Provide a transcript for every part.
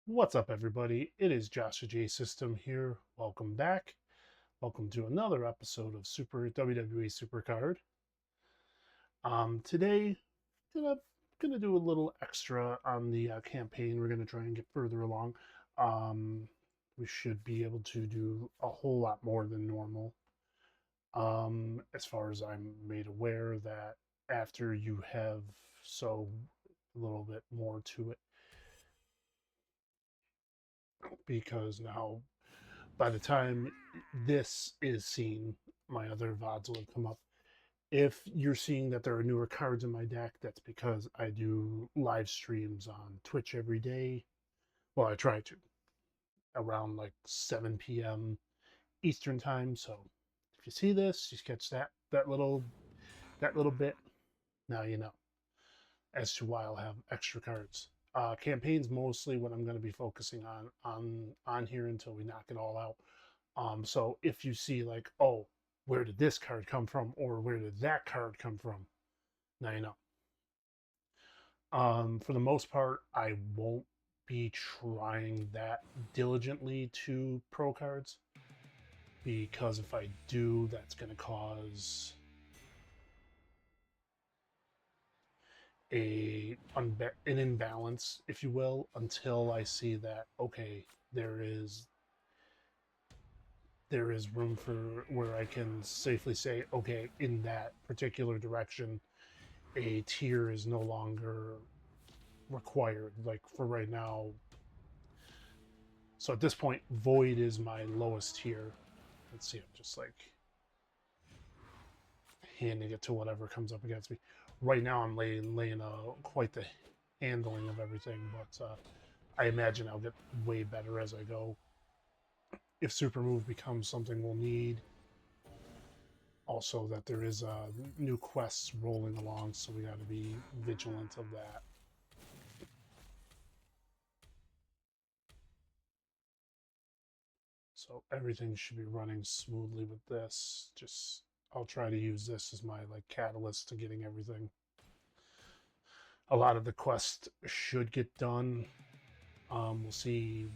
What's up, everybody? It is JOSHTHEJSYSTEM here. Welcome back. Welcome to another episode of WWE Supercard. Today, gonna gonna do a little extra on the campaign. We're gonna try and get further along. Um, we should be able to do a whole lot more than normal. As far as I'm made aware, that after you have a little bit more to it, because now by the time this is seen, my other VODs will have come up. If you're seeing that there are newer cards in my deck, that's because I do live streams on Twitch every day. Well, I try to, around like 7 p.m. Eastern time. So if you see this, you catch that little bit. Now you know as to why I'll have extra cards. Campaigns mostly what I'm going to be focusing on here until we knock it all out. So if you see like, oh, where did this card come from, or where did that card come from? Now you know. For the most part, I won't be trying that diligently to pro cards because if I do, that's going to cause an imbalance, if you will, until I see that okay, there is there is room for where I can safely say, okay, in that particular direction, a tier is no longer required. Like for right now, so at this point, Void is my lowest tier. Let's see, I'm just like handing it to whatever comes up against me. Right now, I'm laying quite the handling of everything, but I imagine I'll get way better as I go. If super move becomes something we'll need, also that there is new quests rolling along, so we got to be vigilant of that. So everything should be running smoothly with this. Just I'll try to use this as my like catalyst to getting everything. A lot of the quest should get done. We'll see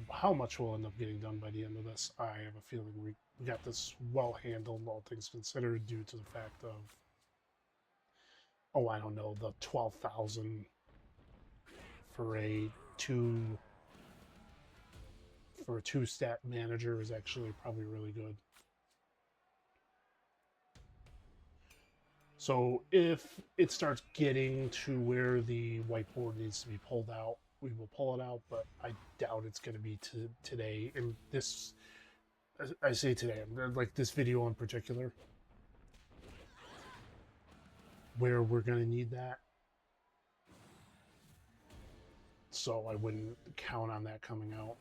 how much will end up getting done by the end of this. I have a feeling we got this well handled, all things considered, due to the fact of, oh, I don't know, the 12,000 for a two for a two stat manager is actually probably really good. So if it starts getting to where the whiteboard needs to be pulled out, we will pull it out, but I doubt it's going to be today. And this, I say today, like this video in particular, where we're going to need that. So I wouldn't count on that coming out.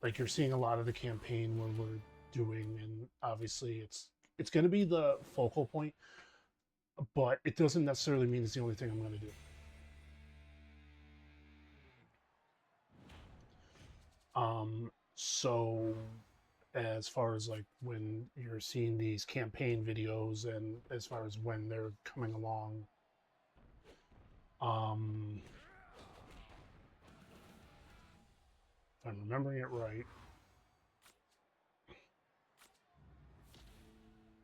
Like you're seeing a lot of the campaign where we're doing, and obviously it's going to be the focal point, but it doesn't necessarily mean it's the only thing I'm going to do. So as far as like when you're seeing these campaign videos and as far as when they're coming along, um, if I'm remembering it right,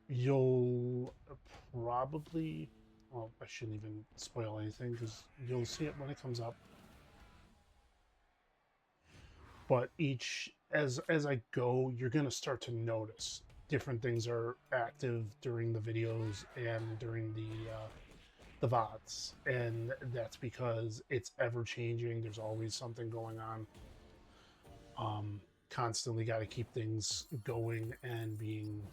you'll probably, well, I shouldn't even spoil anything because you'll see it when it comes up. But as I go, you're gonna start to notice different things are active during the videos and during the VODs, and that's because it's ever changing. There's always something going on. Constantly got to keep things going and being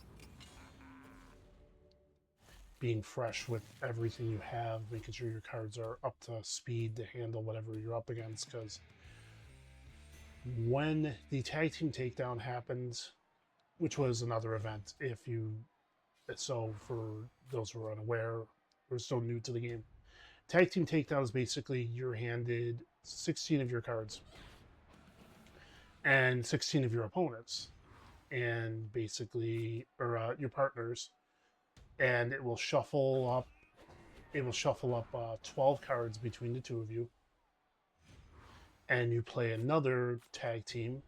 fresh with everything you have, making sure your cards are up to speed to handle whatever you're up against. Because when the tag team takedown happened, which was another event, if you so for those who are unaware or still new to the game, tag team takedown is basically you're handed 16 of your cards and 16 of your opponents, and basically, or your partners, and it will shuffle up it will shuffle up 12 cards between the two of you, and you play another tag team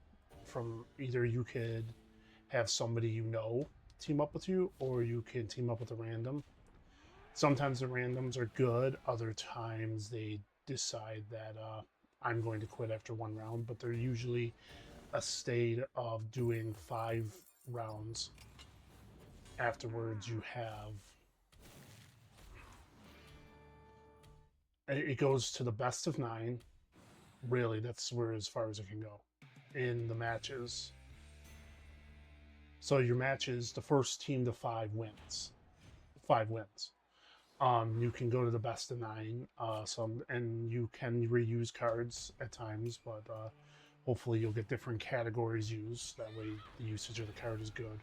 from either you could have somebody you know team up with you, or you can team up with a random. Sometimes the randoms are good, other times they decide that I'm going to quit after one round, but they're usually a state of doing 5 rounds. Afterwards, you have it goes to the best of 9. Really, that's where as far as it can go in the matches. So your matches, the first team to 5 wins. 5 wins. You can go to the best of 9. And you can reuse cards at times, but hopefully you'll get different categories used. That way, the usage of the card is good.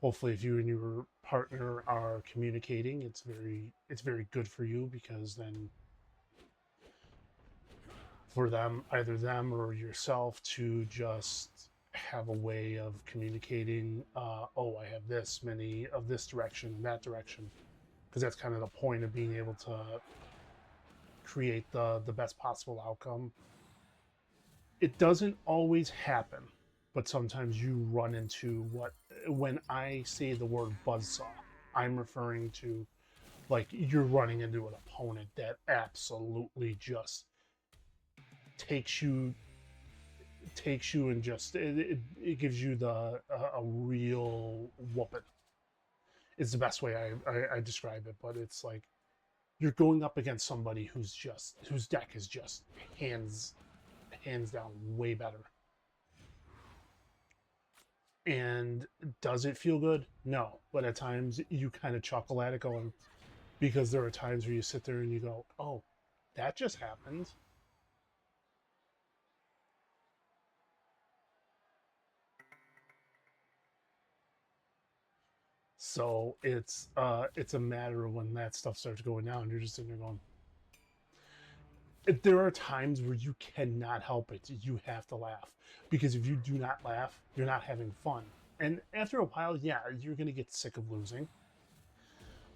Hopefully, if you and your partner are communicating, it's very good for you, because then for them, either them or yourself, to just have a way of communicating. Oh, I have this many of this direction and that direction, because that's kind of the point of being able to create the best possible outcome. It doesn't always happen, but sometimes you run into when I say the word buzzsaw, I'm referring to, like, you're running into an opponent that absolutely just takes you and just it gives you a real whooping. It's the best way I describe it, but it's like you're going up against somebody whose deck is just hands down way better. And does it feel good? No, but at times you kind of chuckle at it, going, because there are times where you sit there and you go, oh, that just happened. So it's a matter of when that stuff starts going down, you're just sitting there going. There are times where you cannot help it. You have to laugh, because if you do not laugh, you're not having fun. And after a while, yeah, you're going to get sick of losing.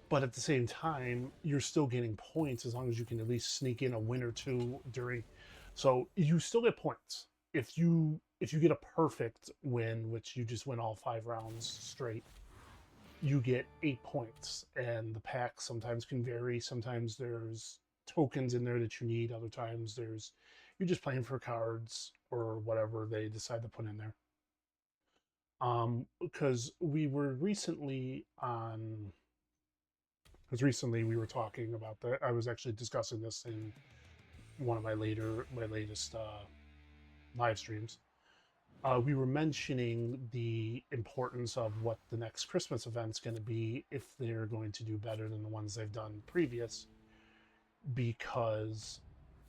But at the same time, you're still getting points as long as you can at least sneak in a win or two during. So you still get points. If you get a perfect win, which you just win all 5 rounds straight, you get 8 points. And the packs sometimes can vary. Sometimes there's tokens in there that you need. Other times you're just playing for cards or whatever they decide to put in there. Because we were recently on. Because recently we were talking about that. I was actually discussing this in one of my latest live streams. We were mentioning the importance of what the next Christmas event's going to be, if they're going to do better than the ones they've done previous, because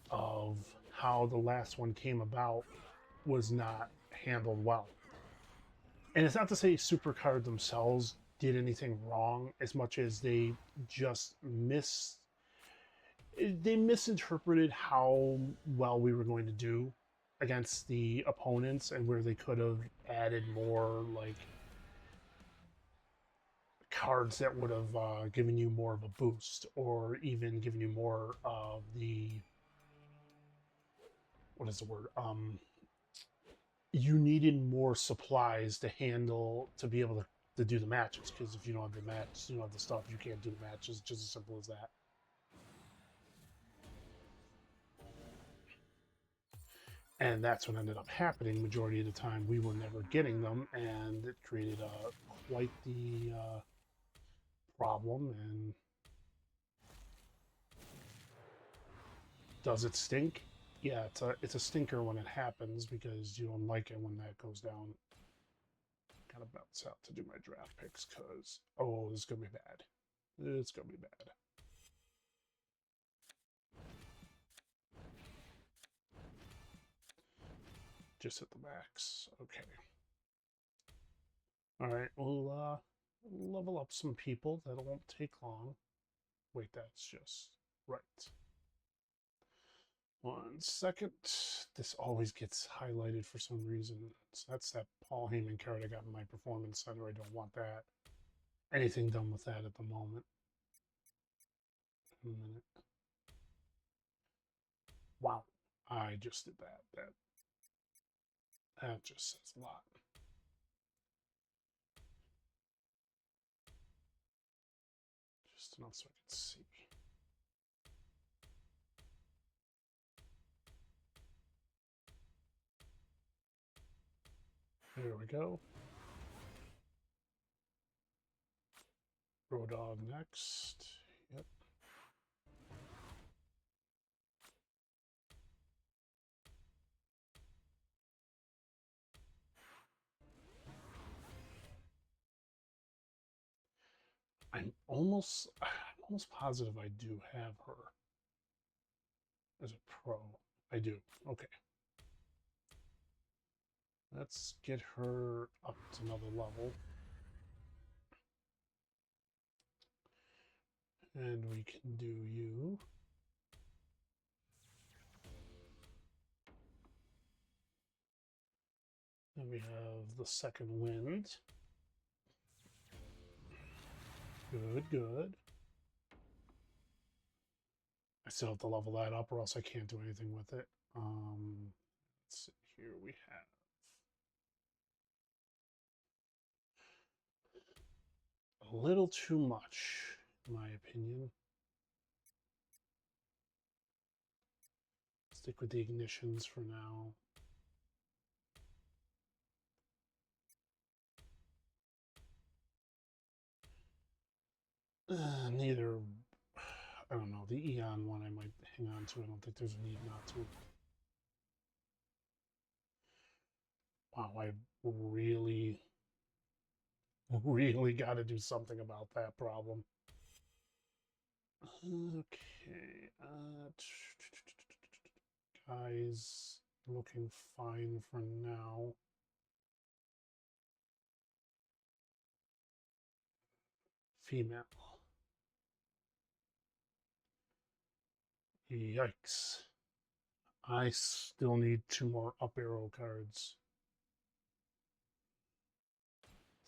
of how the last one came about was not handled well. And it's not to say Supercard themselves did anything wrong, as much as they just misinterpreted how well we were going to do against the opponents, and where they could have added more, like, cards that would have given you more of a boost, or even given you more of the, what is the word, you needed more supplies to be able to do the matches, because if you don't have the match, you don't have the stuff, you can't do the matches. Just as simple as that. And that's what ended up happening. Majority of the time, we were never getting them, and it created quite the problem. And does it stink? Yeah, it's a stinker when it happens, because you don't like it when that goes down. Kind of bounce out to do my draft picks, because this is gonna be bad. It's gonna be bad. Just at the max. Okay. All right, we'll level up some people. That won't take long. Wait, that's just right. 1 second. This always gets highlighted for some reason. So that's that Paul Heyman card I got in my performance center. I don't want that. Anything done with that at the moment. a minute. Wow, I just did that. That just says a lot. Just enough so I can see. There we go. Road dog next. Yep. I'm almost positive I do have her as a pro. I do. Okay. Let's get her up to another level. And we can do you. Then we have the second wind. Good, good. I still have to level that up or else I can't do anything with it. Let's see, here we have a little too much, in my opinion. Stick with the ignitions for now. Neither, I don't know, the Eon one I might hang on to. I don't think there's a need not to. Wow, I really got to do something about that problem. Okay, guys, looking fine for now. Female. Yikes. I still need 2 more up arrow cards.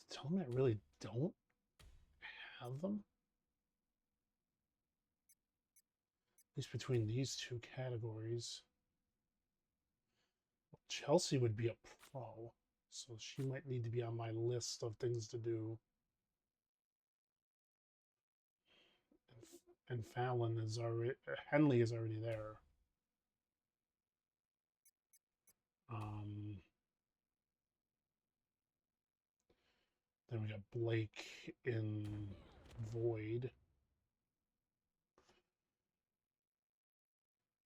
Tell me I really don't have them. At least between these 2 categories. Well, Chelsea would be a pro, so she might need to be on my list of things to do. And Fallon is already, Henley is already there. Then we got Blake in Void.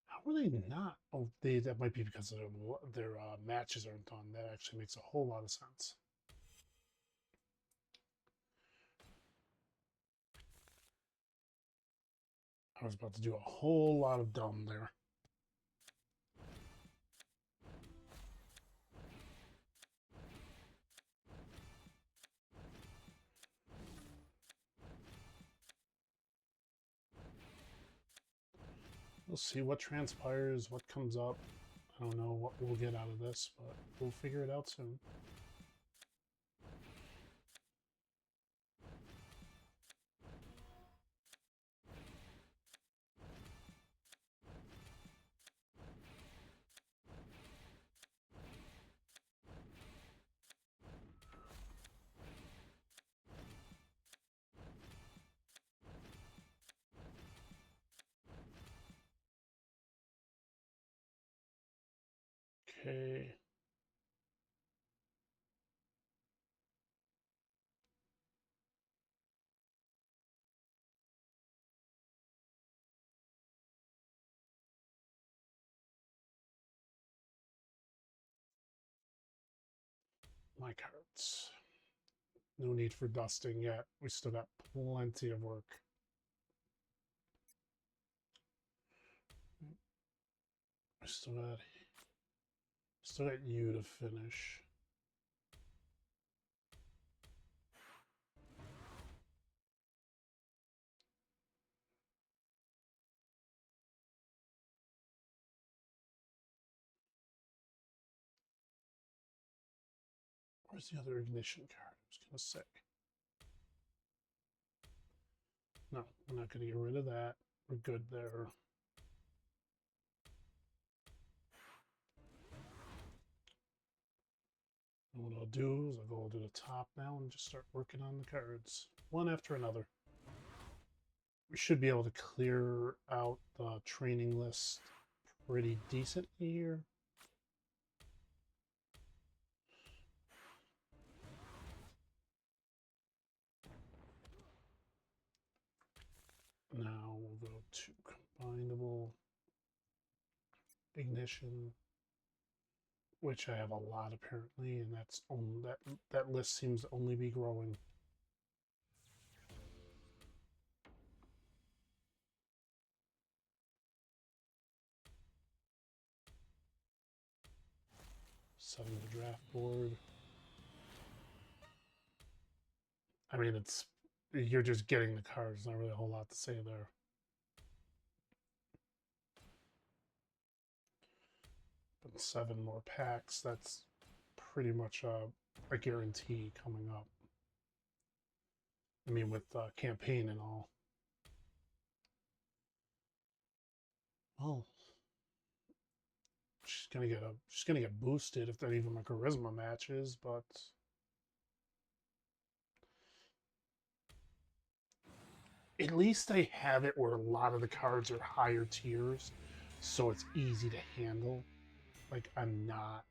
How are they not? Oh, that might be because their matches aren't done. That actually makes a whole lot of sense. I was about to do a whole lot of dumb there. We'll see what transpires, what comes up. I don't know what we'll get out of this, but we'll figure it out soon. Okay. My cards. No need for dusting yet. We still got plenty of work. I still got you to finish. Where's the other ignition card? I was going to say. No, we're not going to get rid of that. we're good there. And what I'll do is I'll go to the top now and just start working on the cards, one after another. We should be able to clear out the training list pretty decently here. Now we'll go to combinable ignition, which I have a lot apparently, and that's only that list seems to only be growing. Setting the draft board. I mean, you're just getting the cards. Not really a whole lot to say there. But 7 more packs. That's pretty much a guarantee coming up. I mean, with campaign and all. Oh, she's gonna get boosted if that even my charisma matches, but at least I have it where a lot of the cards are higher tiers, so it's easy to handle. Like I'm not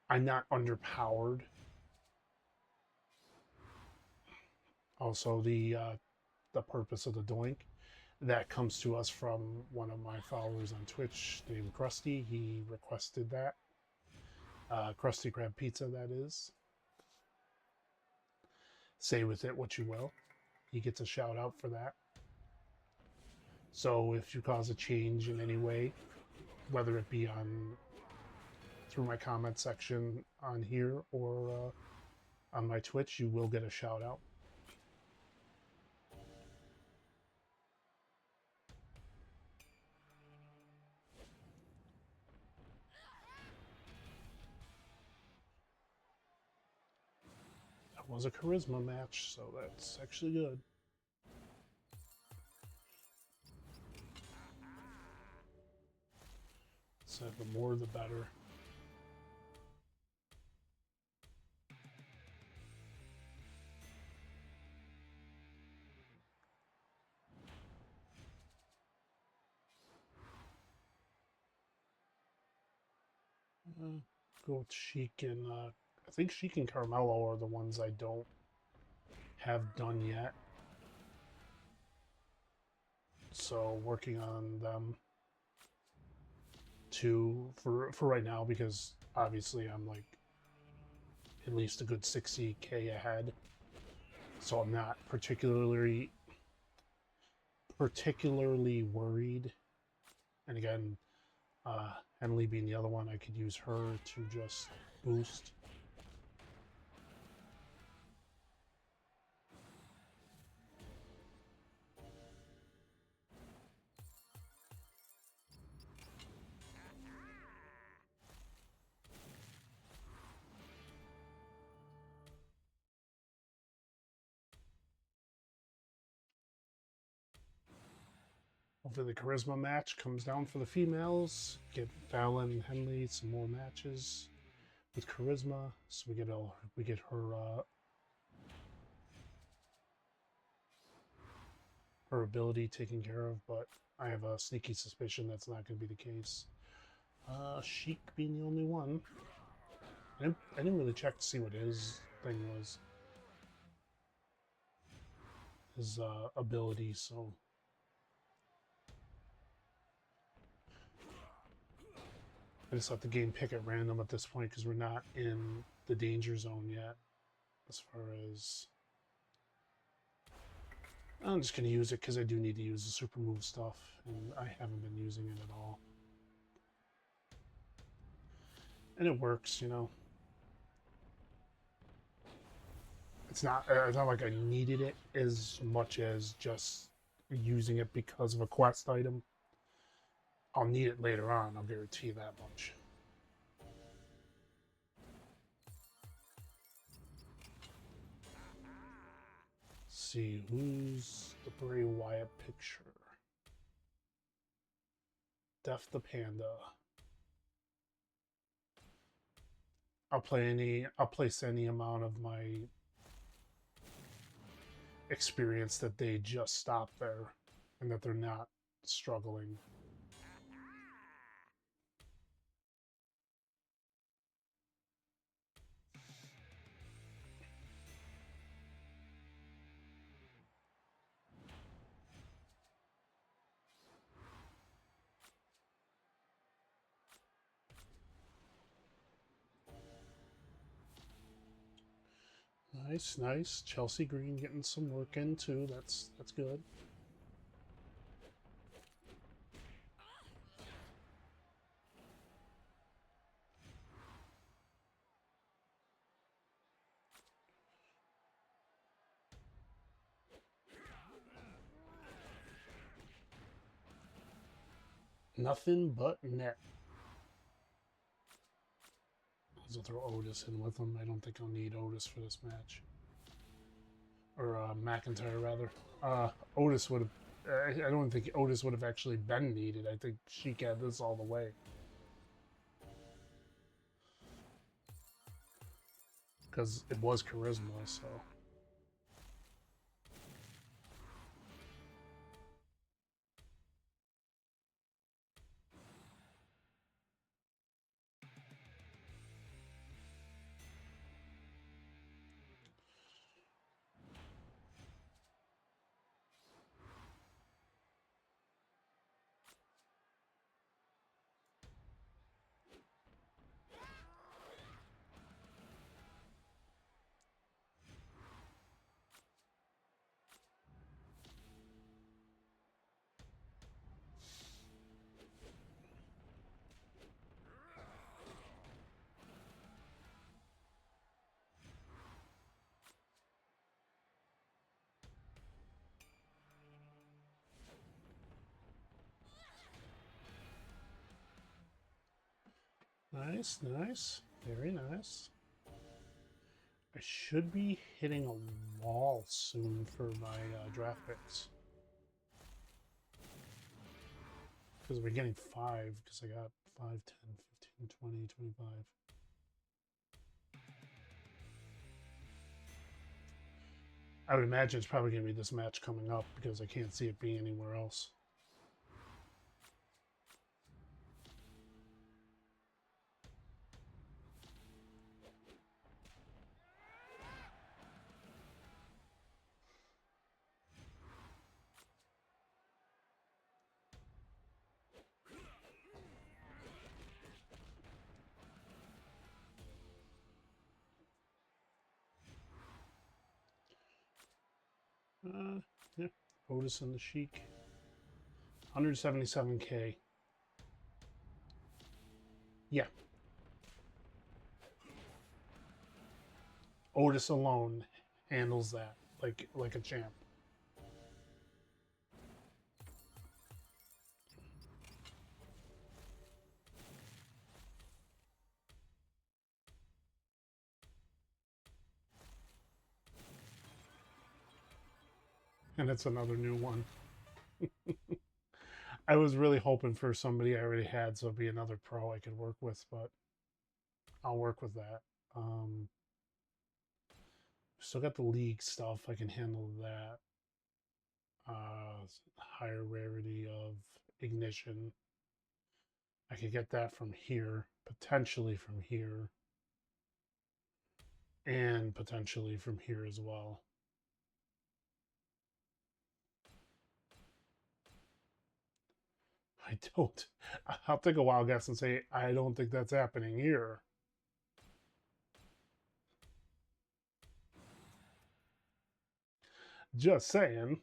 underpowered. Also, the purpose of the doink that comes to us from one of my followers on Twitch named Krusty. He requested that. Krusty Krab Pizza, that is. Say with it what you will. He gets a shout out for that. So if you cause a change in any way, whether it be through my comment section on here or on my Twitch, you will get a shout out. That was a charisma match, so that's actually good. So the more the better. Go with Sheik and I think Sheik and Carmelo are the ones I don't have done yet. So working on them too for right now, because obviously I'm like at least a good 60k ahead. So I'm not particularly worried. And again, Henley being the other one, I could use her to just boost. Hopefully the charisma match comes down for the females. Get Fallon and Henley some more matches with charisma, so we get her her ability taken care of. But I have a sneaky suspicion that's not going to be the case. Sheik being the only one. I didn't really check to see what his thing was. His ability, so. I just let the game pick at random at this point because we're not in the danger zone yet. As far as... I'm just going to use it because I do need to use the super move stuff, and I haven't been using it at all. And it works, you know. It's not like I needed it as much as just using it because of a quest item. I'll need it later on, I'll guarantee that much. see, who's the Bray Wyatt picture? Def the Panda. I'll place any amount of my experience that they just stopped there and that they're not struggling. Nice, nice. Chelsea Green getting some work in too. That's good. Nothing but net. I'll throw Otis in with him. I don't think I'll need Otis for this match. Or McIntyre, rather. Otis would have... I don't think Otis would have actually been needed. I think Sheik had this all the way. Because it was charisma, so... Nice, nice. Very nice. I should be hitting a wall soon for my draft picks. Because we're getting 5, because I got 5, 10, 15, 20, 25. I would imagine it's probably going to be this match coming up, because I can't see it being anywhere else. Yeah, Otis and the Sheik. 177K. Yeah. Otis alone handles that like a champ. And it's another new one. I was really hoping for somebody I already had, so it'd be another pro I could work with, but I'll work with that. Still got the league stuff. I can handle that. Higher rarity of ignition. I could get that from here, potentially from here, and potentially from here as well. I'll take a wild guess and say, I don't think that's happening here. Just saying.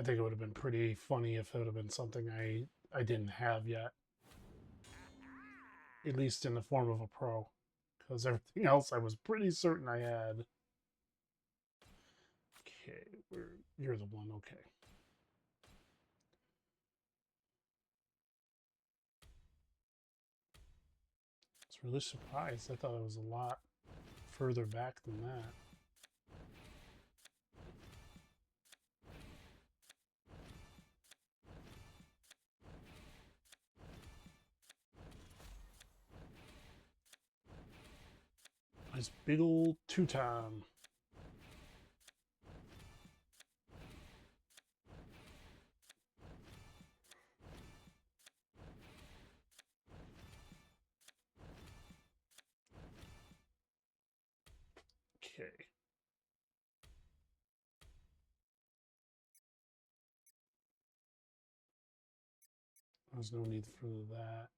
I think it would have been pretty funny if it would have been something I didn't have yet, at least in the form of a pro, because everything else I was pretty certain I had. Okay, you're the one. Okay. I was really surprised. I thought it was a lot further back than that. Nice big old two-time. Okay. There's no need for that.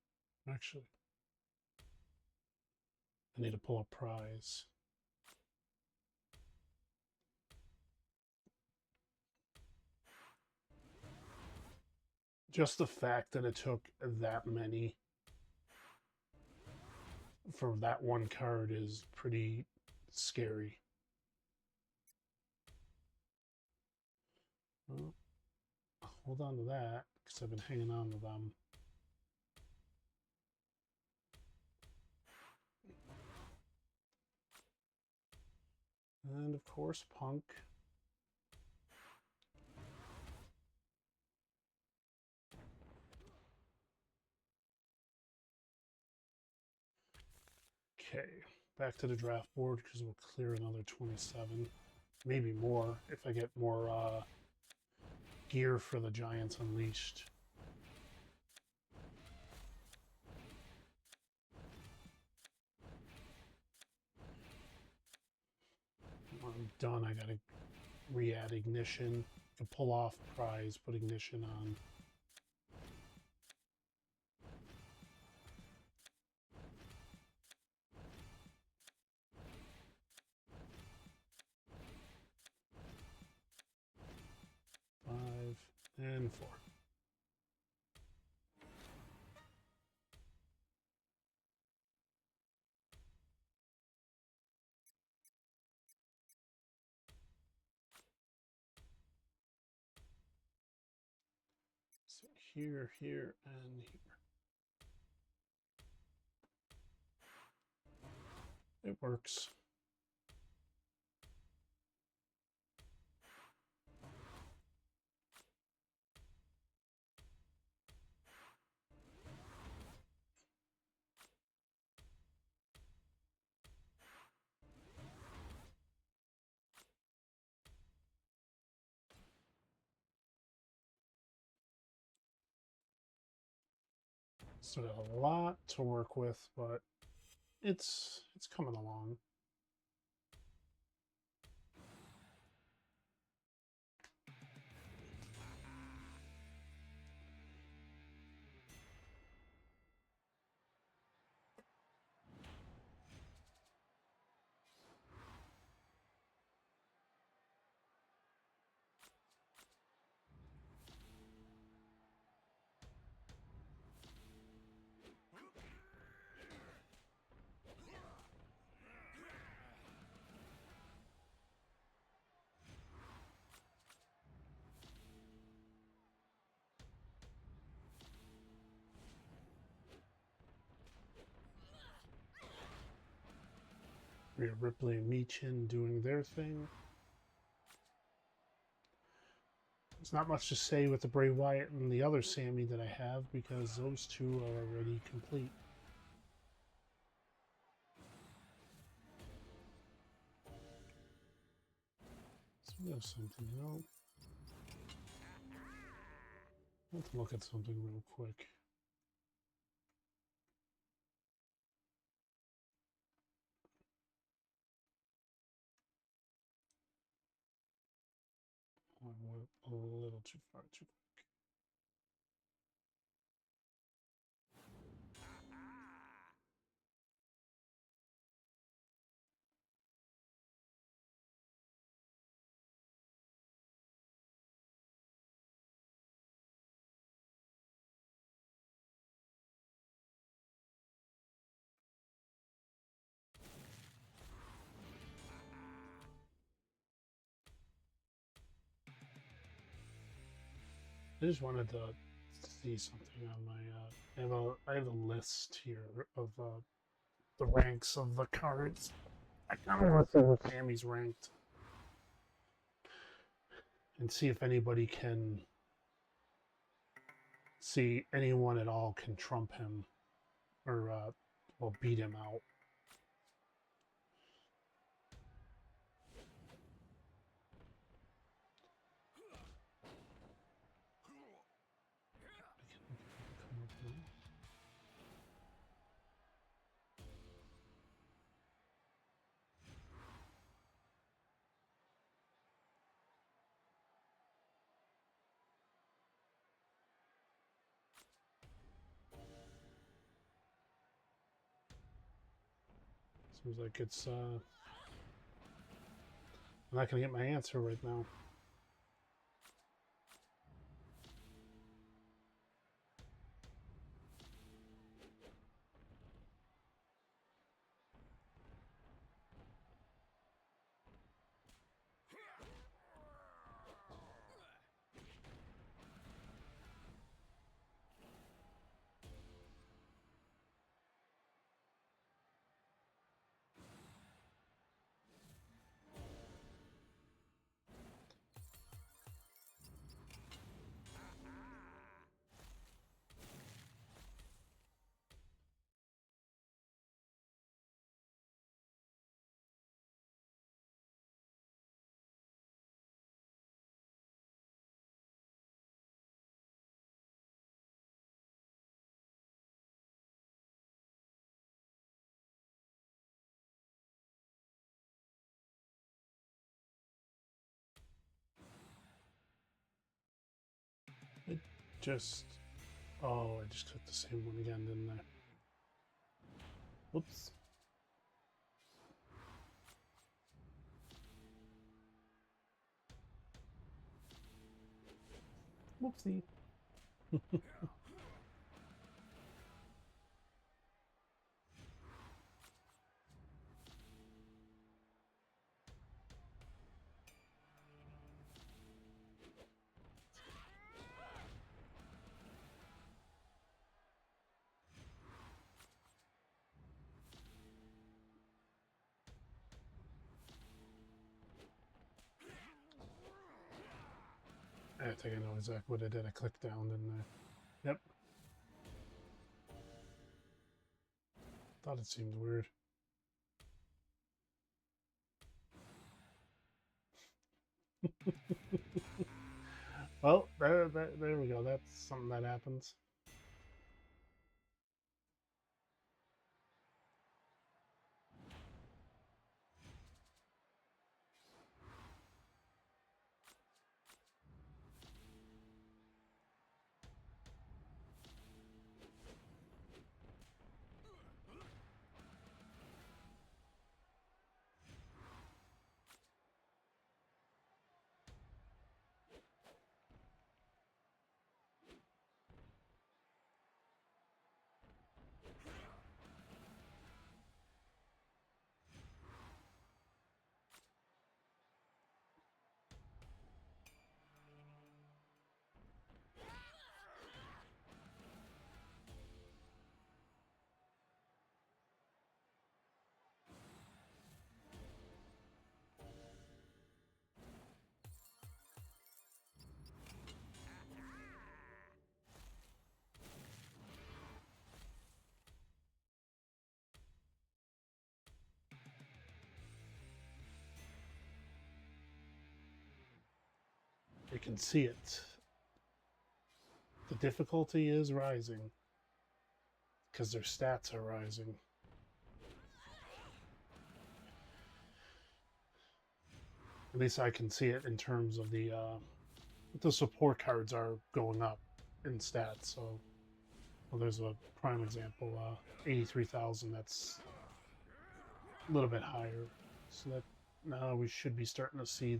Actually, I need to pull a prize. Just the fact that it took that many for that one card is pretty scary. Well, hold on to that, because I've been hanging on to them. And of course, Punk. Okay, back to the draft board, because we'll clear another 27. Maybe more, if I get more gear for the Giants Unleashed. When I'm done, I gotta re-add ignition. I can pull off prize, put ignition on. Five and four. So here, here, and here. It works. Still got a lot to work with, but it's coming along. Rhea Ripley and Meechin doing their thing. There's not much to say with the Bray Wyatt and the other Sammy that I have, because those two are already complete. So we have something, you know. Let's look at something real quick. I went a little too far too quick. I just wanted to see something on my. I have a list here of the ranks of the cards. I kind of want to see where Sammy's ranked and see if anybody can see anyone at all can trump him or well beat him out. Seems like it's I'm not gonna get my answer right now. It just oh, I just clicked the same one again, didn't I? Whoops. Whoopsie. I think I know exactly what I did. I clicked down, didn't I? Yep. Thought it seemed weird. Well, there we go. That's something that happens. You can see it. The difficulty is rising because their stats are rising. At least I can see it in terms of the support cards are going up in stats. So, well, there's a prime example, 83,000. That's a little bit higher. So that now we should be starting to see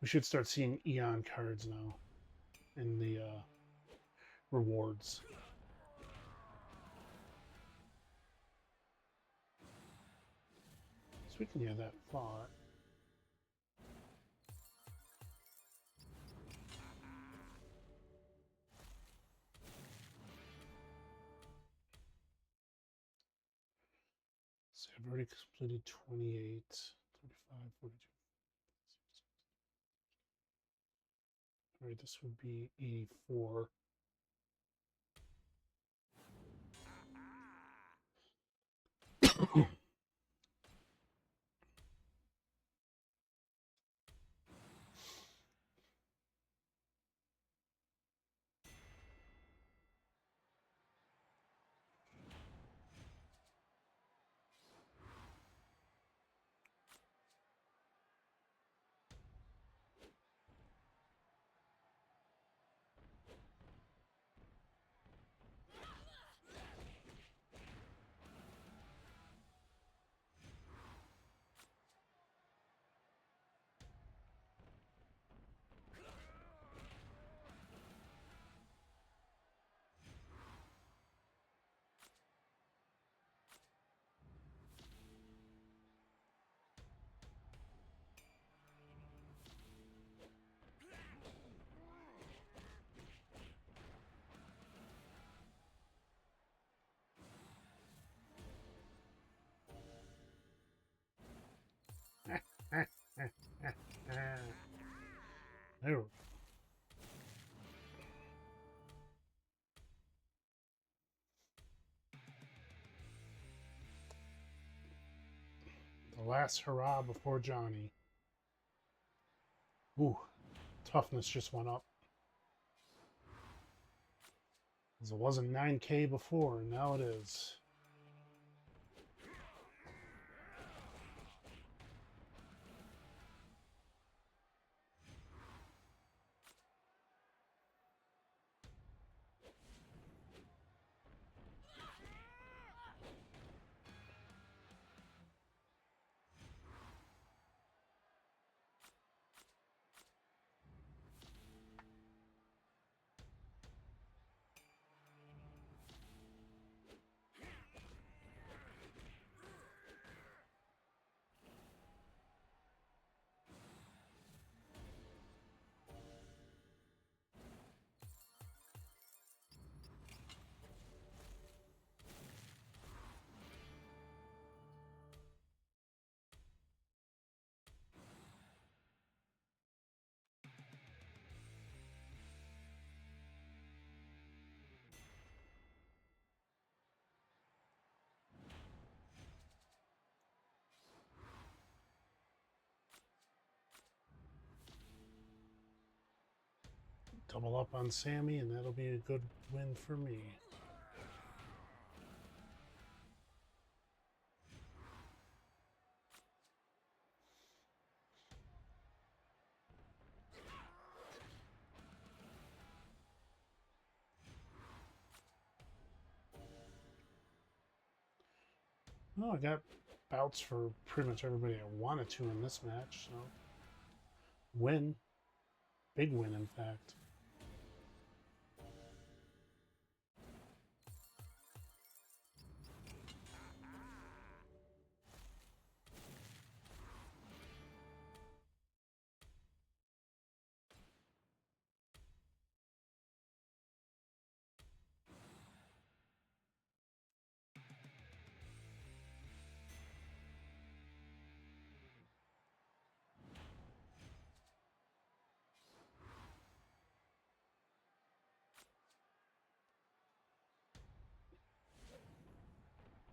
we should start seeing Eon cards now in the rewards. Speaking of that thought, So I've already completed 28, 35, 42. All right, this would be 84. There we go. The last hurrah before Johnny. Ooh, toughness just went up. It wasn't 9K before, and now it is. Double up on Sammy, and that'll be a good win for me. Well, I got bouts for pretty much everybody I wanted to in this match, so win. Big win, in fact.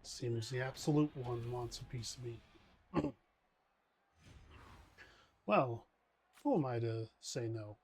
Seems the absolute one wants a piece of me. Well, who am I to say no?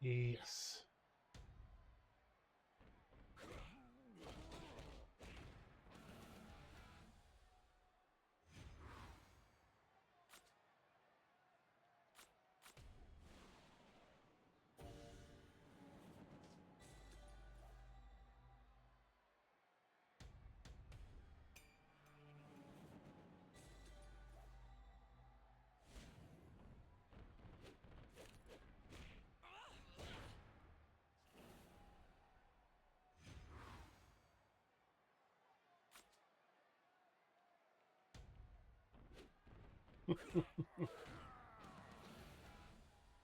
Yes.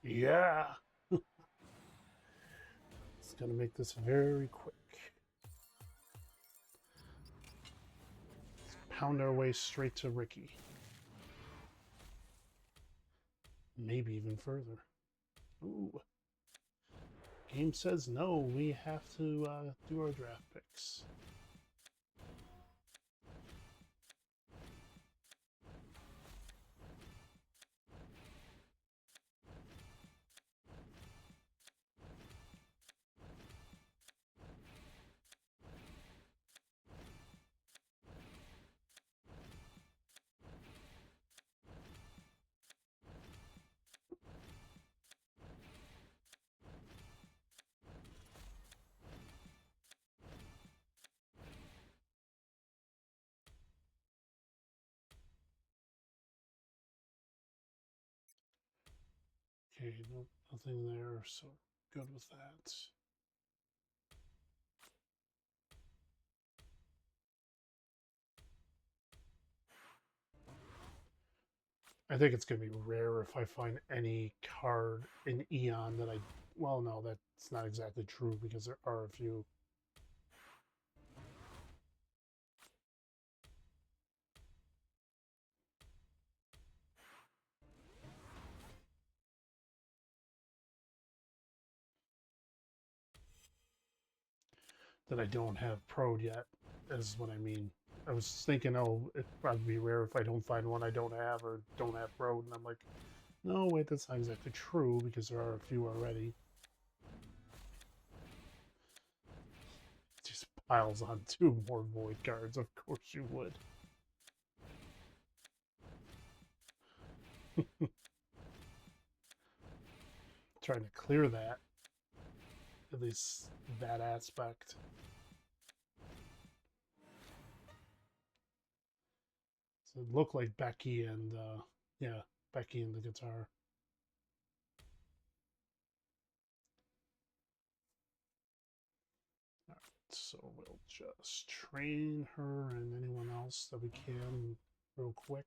Yeah. It's gonna make this very quick. Let's pound our way straight to Ricky. Maybe even further. Ooh. Game says no, we have to do our draft picks. Okay, nope, nothing there, so good with that. I think it's going to be rare if I find any card in Eon that I... Well, no, that's not exactly true because there are a few. That I don't have pro'd yet, is what I mean. I was thinking, oh, it'd probably be rare if I don't find one I don't have or don't have pro'd, and I'm like, no, wait, that's not exactly true because there are a few already. Just piles on 2 more void cards, of course you would. Trying to clear that, at least that aspect. So it looked like Becky and, yeah, Becky and the guitar. Alright, so we'll just train her and anyone else that we can real quick.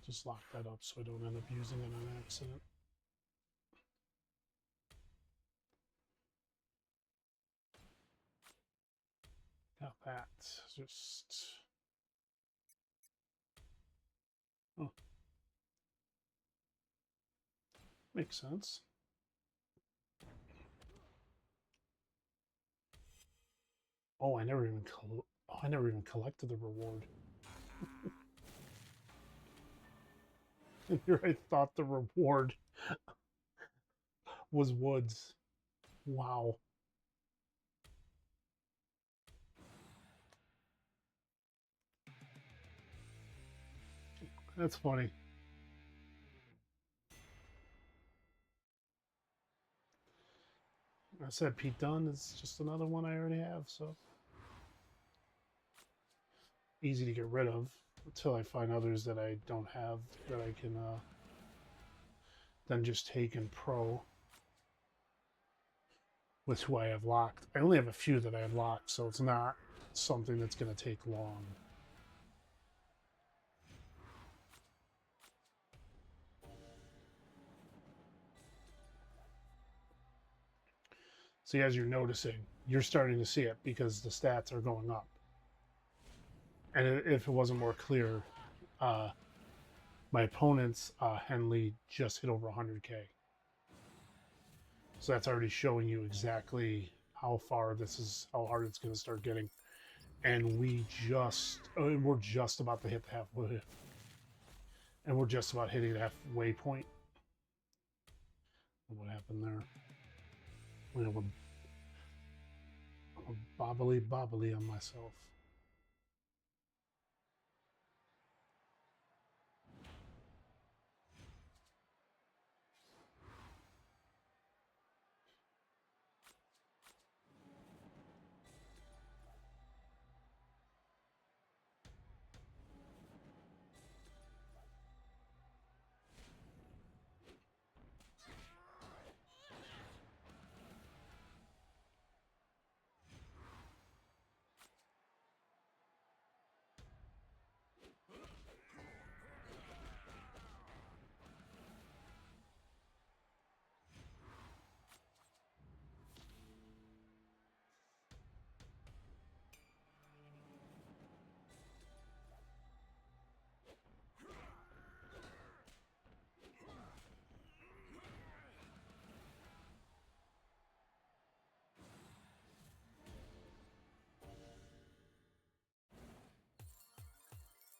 Just lock that up so I don't end up using it on accident. Got that. Just... Oh. Makes sense. Oh, I never even collected the reward. And here I thought the reward was woods. Wow. That's funny. I said Pete Dunne is just another one I already have, so easy to get rid of until I find others that I don't have that I can then just take and pro with who I have locked. I only have a few that I have locked, so it's not something that's going to take long. See, as you're noticing, you're starting to see it because the stats are going up. And if it wasn't more clear, my opponent's Henley just hit over 100K. So that's already showing you exactly how far this is, how hard it's going to start getting. And we're just about to hit the halfway, and we're just about hitting the halfway point. What happened there? We're bobbly on myself.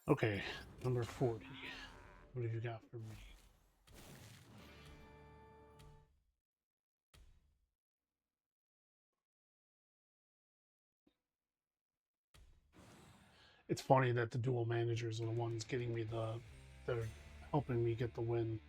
Okay, number 40. What have you got for me? It's funny that the dual managers are the ones getting me they're helping me get the win.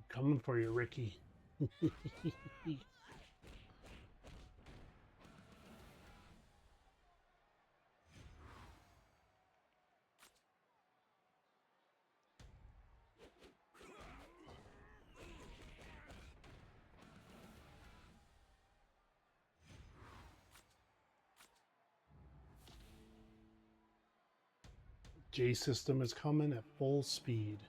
Coming for you, Ricky. J system is coming at full speed.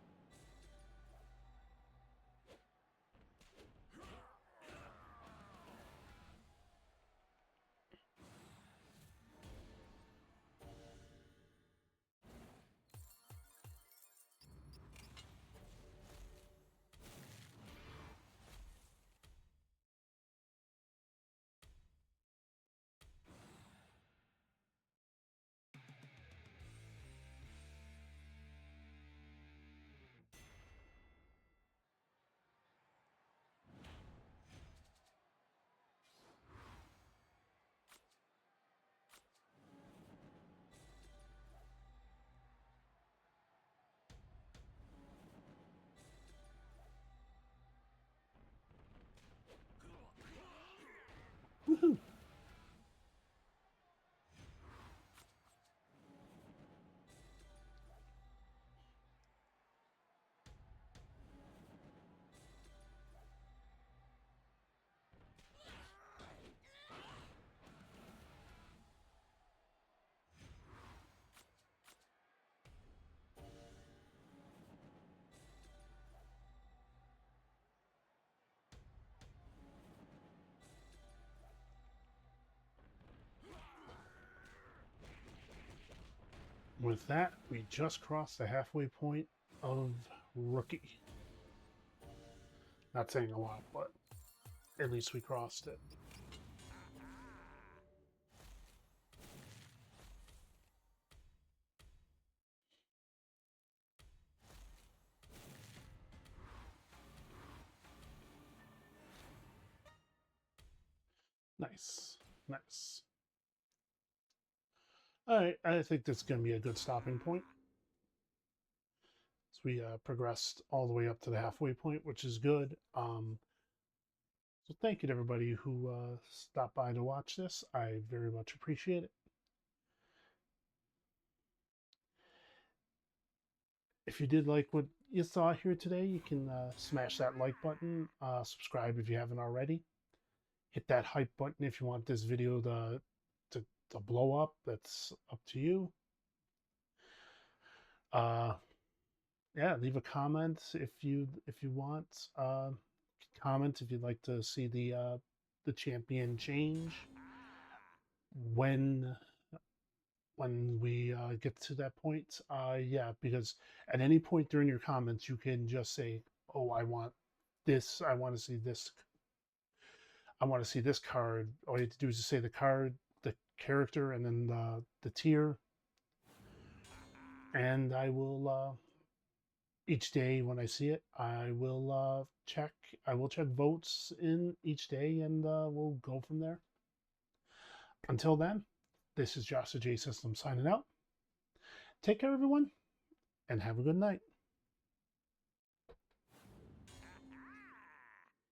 With that, we just crossed the halfway point of rookie. Not saying a lot, but at least we crossed it. Nice. Nice. All right, I think that's going to be a good stopping point. So we progressed all the way up to the halfway point, which is good. So thank you to everybody who stopped by to watch this. I very much appreciate it. If you did like what you saw here today, you can smash that like button, subscribe if you haven't already. Hit that hype button if you want this video to blow up. That's up to you. Yeah, leave a comment if you want. Comment if you'd like to see the champion change when we get to that point. Yeah, because at any point during your comments, you can just say, "Oh, I want this. I want to see this. I want to see this card." All you have to do is just say the card, the character, and then the tier, and I will. Each day when I see it, I will check. I will check votes in each day, and we'll go from there. Until then, this is JOSHTHEJSYSTEM signing out. Take care, everyone, and have a good night.